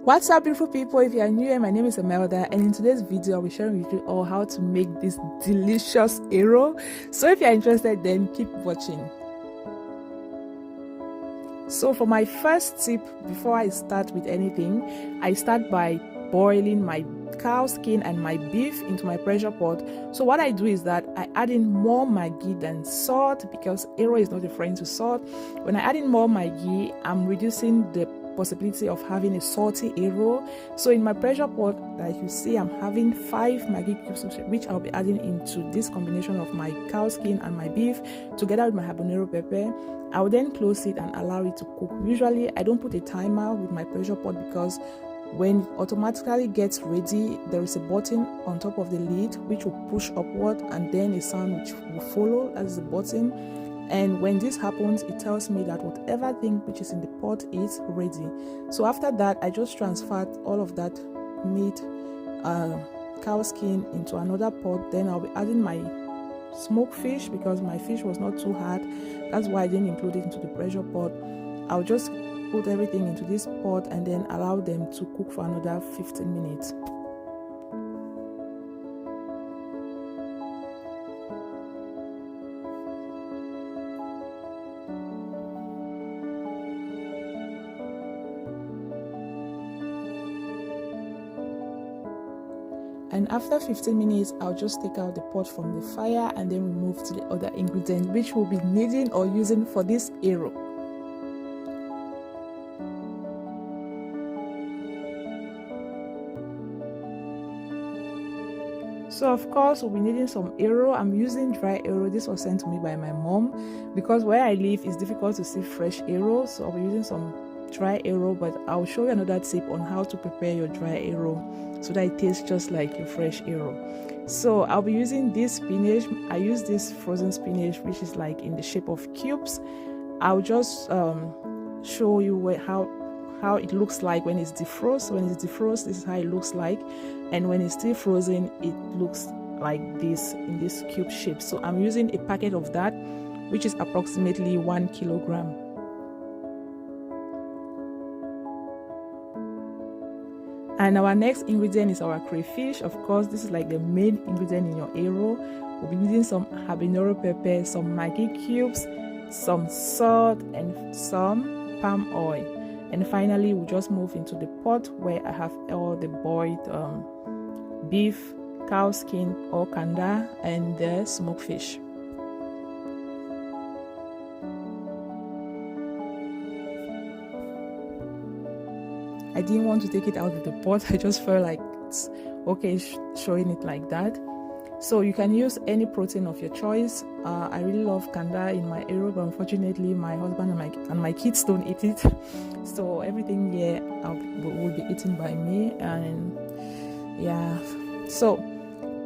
What's up, beautiful people? If you are new here, my name is Imelda, and in today's video I'll be sharing with you all how to make this delicious eru. So if you are interested, then keep watching. So for my first tip, before I start with anything, I start by boiling my cow skin and my beef into my pressure pot. So what I do is that I add in more Maggi than salt, because eru is not a friend to salt. When I add in more Maggi, I'm reducing the possibility of having a salty eru. So in my pressure pot, like you see, I'm having 5 Maggi cubes, which I'll be adding into this combination of my cow skin and my beef together with my habanero pepper. I'll then close it and allow it to cook. Usually I don't put a timer with my pressure pot, because when it automatically gets ready, there is a button on top of the lid which will push upward, and then a sound which will follow. That's the button. And when this happens, it tells me that whatever thing which is in the pot is ready. So after that, I just transferred all of that meat, cow skin, into another pot. Then I'll be adding my smoked fish, because my fish was not too hard. That's why I didn't include it into the pressure pot. I'll just put everything into this pot and then allow them to cook for another 15 minutes. And after 15 minutes, I'll just take out the pot from the fire and then we move to the other ingredient which we'll be needing or using for this eru. So of course we'll be needing some eru. I'm using dry eru. This was sent to me by my mom, because where I live it's difficult to see fresh eru, so I'll be using some dry eru. But I'll show you another tip on how to prepare your dry eru so that it tastes just like your fresh eru. So I'll be using this spinach. I use this frozen spinach, which is like in the shape of cubes. I'll just show you how it looks like when it's defrosted. So when it's defrosted, this is how it looks like, and when it's still frozen, it looks like this, in this cube shape. So I'm using a packet of that, which is approximately 1 kilogram. And our next ingredient is our crayfish. Of course, this is like the main ingredient in your eru. We'll be using some habanero pepper, some Maggi cubes, some salt, and some palm oil. And finally, we'll just move into the pot where I have all the boiled beef, cow skin or canda, and the smoked fish. I didn't want to take it out of the pot. I just felt like it's okay showing it like that. So you can use any protein of your choice. I really love canda in my eru, but unfortunately my husband and my kids don't eat it. So everything here will be eaten by me. And yeah, so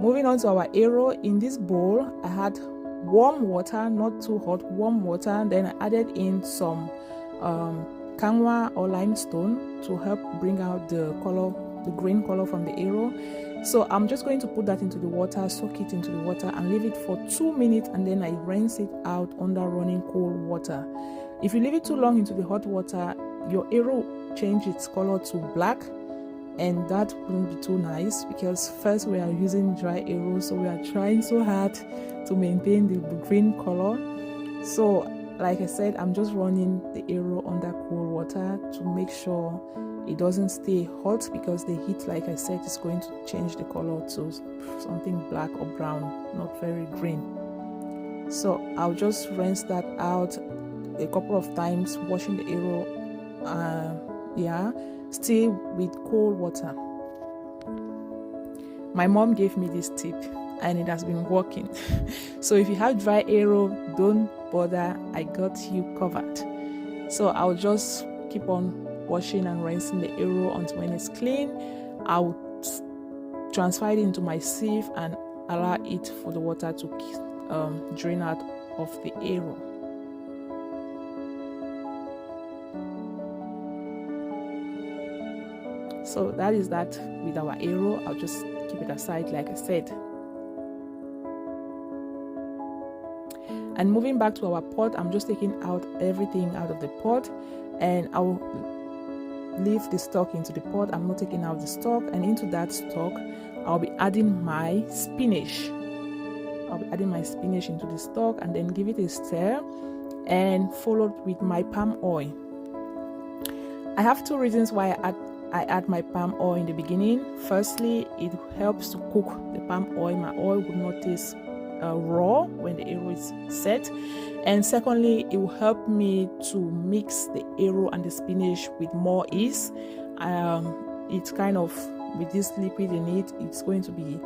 moving on to our eru. In this bowl I had warm water, not too hot, warm water. Then I added in some kanwa or limestone to help bring out the color, the green color from the eru. So I'm just going to put that into the water, soak it into the water, and leave it for 2 minutes, and then I rinse it out under running cold water. If you leave it too long into the hot water, your eru change its color to black, and that won't be too nice, because first we are using dry eru, so we are trying so hard to maintain the green color. So like I said, I'm just running the eru under cold water to make sure it doesn't stay hot, because the heat, like I said, is going to change the color to something black or brown, not very green. So I'll just rinse that out a couple of times, washing the eru still with cold water. My mom gave me this tip and it has been working. So if you have dry eru, don't bother, I got you covered. So I'll just keep on washing and rinsing the eru until when it's clean. I'll transfer it into my sieve and allow it for the water to drain out of the eru. So that is that with our eru. I'll just keep it aside, like I said. And moving back to our pot, I'm just taking out everything out of the pot, and I'll leave the stock into the pot. I'm not taking out the stock, and into that stock I'll be adding my spinach. I'll be adding my spinach into the stock and then give it a stir, and followed with my palm oil. I have two reasons why I add my palm oil in the beginning. Firstly, it helps to cook the palm oil. My oil would not taste raw when the eru is set. And secondly, it will help me to mix the eru and the spinach with more ease. It's kind of, with this liquid in it, it's going to be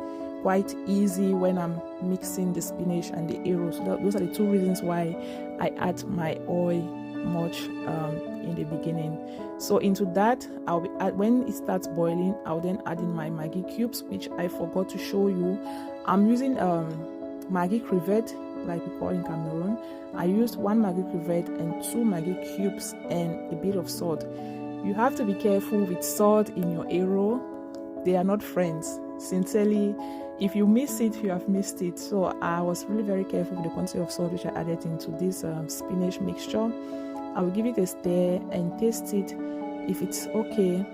quite easy when I'm mixing the spinach and the eru. So those are the two reasons why I add my oil much in the beginning. So into that, I'll be when it starts boiling, I'll then add in my Maggi cubes, which I forgot to show you. I'm using Maggi crevette, like we call in Cameroon. I used 1 Maggi crevette and 2 Maggi cubes and a bit of salt. You have to be careful with salt in your eru. They are not friends. Sincerely, if you miss it, you have missed it. So I was really very careful with the quantity of salt which I added into this spinach mixture. I will give it a stir and taste it. If it's okay,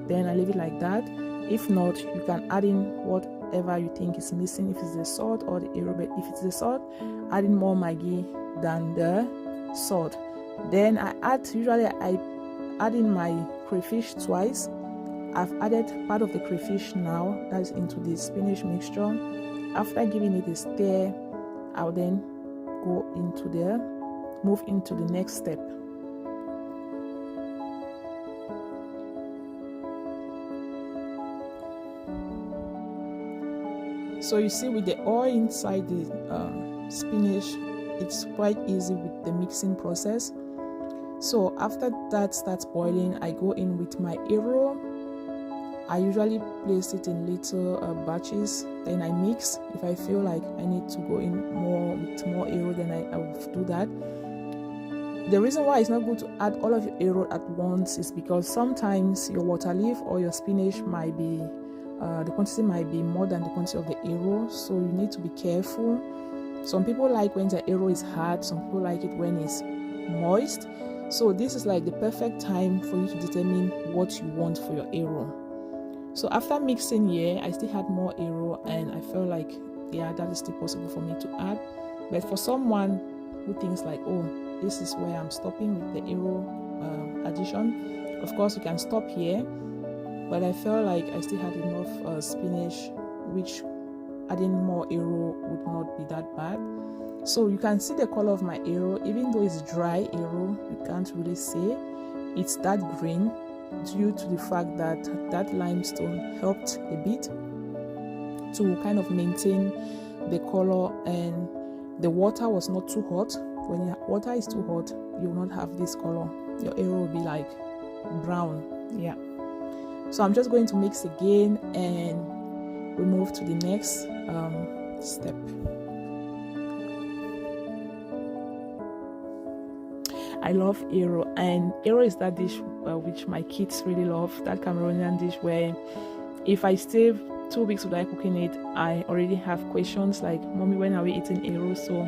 then I leave it like that. If not, you can add in whatever you think is missing, if it's the salt or the eru. But if it's the salt, add in more Maggi than the salt. Then usually I add in my crayfish twice. I've added part of the crayfish now, that's into the spinach mixture. After giving it a stir, I'll then move into the next step. So you see, with the oil inside the spinach, it's quite easy with the mixing process. So after that starts boiling, I go in with my eru. I usually place it in little batches, then I mix. If I feel like I need to go in with more eru, then I will do that. The reason why it's not good to add all of your eru at once is because sometimes your water leaf or your spinach might be the quantity might be more than the quantity of the eru, so you need to be careful. Some people like when the eru is hard, some people like it when it's moist. So this is like the perfect time for you to determine what you want for your eru. So after mixing here, I still had more eru, and I felt like, yeah, that is still possible for me to add. But for someone who thinks like, oh, this is where I'm stopping with the eru addition, of course you can stop here. But I felt like I still had enough spinach, which adding more eru would not be that bad. So you can see the color of my eru. Even though it's dry eru, you can't really see it's that green, due to the fact that that limestone helped a bit to kind of maintain the color, and the water was not too hot. When your water is too hot, you will not have this color. Your eru will be like brown. Yeah. So I'm just going to mix again, and we move to the next step. I love eru, and eru is that dish which my kids really love, that Cameroonian dish where if I stay 2 weeks without cooking it, I already have questions like, Mommy, when are we eating eru? So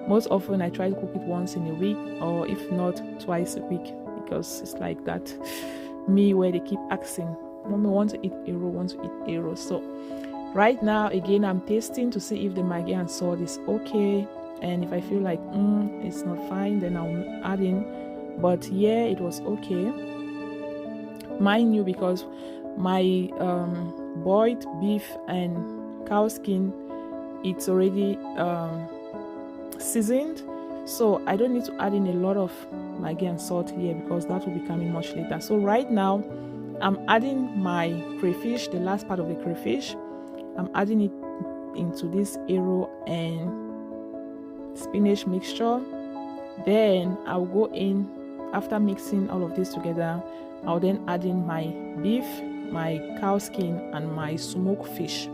most often I try to cook it once in a week, or if not, twice a week, because it's like that where they keep asking, Mommy, want to eat eru. So right now again, I'm tasting to see if the Maggi and salt is okay, and if I feel like it's not fine, then I'll add in. But yeah, it was okay. Mind you, because my boiled beef and cow skin, it's already seasoned, so I don't need to add in a lot of Maggi and salt here, because that will be coming much later. So right now I'm adding my crayfish, the last part of the crayfish. I'm adding it into this eru and spinach mixture. Then I'll go in, after mixing all of this together, I'll then add in my beef, my cow skin, and my smoked fish.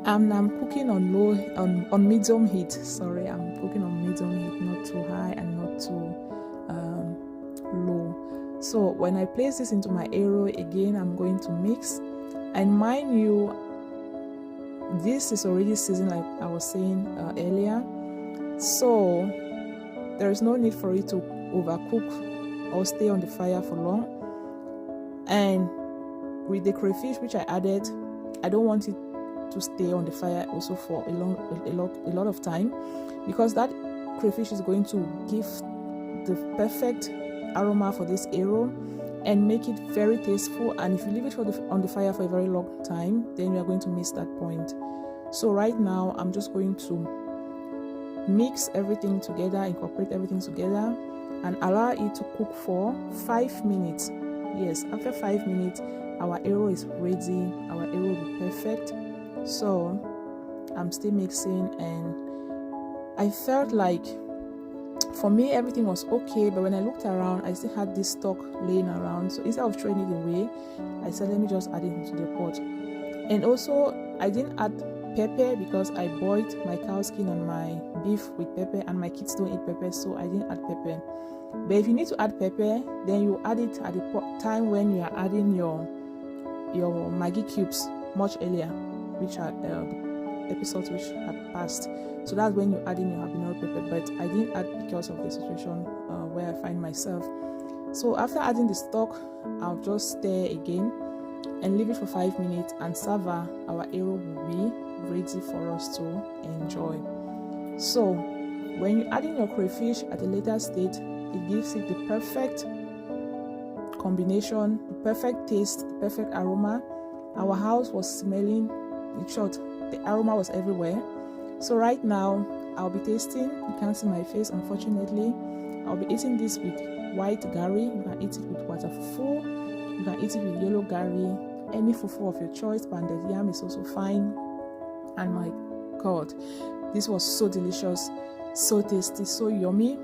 And I'm cooking on medium heat. Sorry, I'm cooking on medium heat, not too high and not too low. So when I place this into my eru, again I'm going to mix. And mind you, this is already seasoned like I was saying earlier, so there is no need for it to overcook or stay on the fire for long. And with the crayfish which I added, I don't want it to stay on the fire also for a lot of time, because that crayfish is going to give the perfect aroma for this eru and make it very tasteful. And if you leave it on the fire for a very long time, then you are going to miss that point. So right now I'm just going to mix everything together, incorporate everything together, and allow it to cook for 5 minutes. Yes, after 5 minutes our eru is ready, our eru will be perfect. So I'm still mixing, and I felt like for me everything was okay, but when I looked around I still had this stock laying around. So instead of throwing it away, I said let me just add it into the pot. And also I didn't add pepper because I boiled my cow skin and my beef with pepper, and my kids don't eat pepper, so I didn't add pepper. But if you need to add pepper, then you add it at the time when you are adding your Maggi cubes much earlier, which are episodes which had passed. So that's when you add in your habanero pepper, but I didn't add because of the situation where I find myself. So after adding the stock, I'll just stir again and leave it for 5 minutes, and sava, our eru will be ready for us to enjoy. So when you add in your crayfish at a later stage, it gives it the perfect combination, the perfect taste, the perfect aroma. Our house was smelling, in short, the aroma was everywhere. So right now I'll be tasting. You can't see my face, unfortunately. I'll be eating this with white garri. You can eat it with water fufu, you can eat it with yellow garri, any fufu of your choice. Pounded yam is also fine. And my god, this was so delicious, so tasty, so yummy,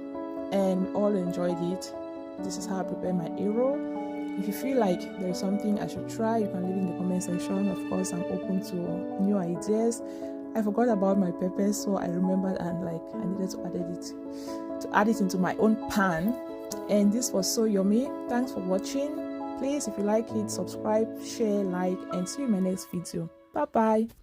and we all enjoyed it. This is how I prepare my eru. If you feel like there is something I should try, you can leave it in the comment section. Of course, I'm open to new ideas. I forgot about my peppers, so I remembered, and like I needed to add it into my own pan. And this was so yummy. Thanks for watching. Please, if you like it, subscribe, share, like, and see you in my next video. Bye bye.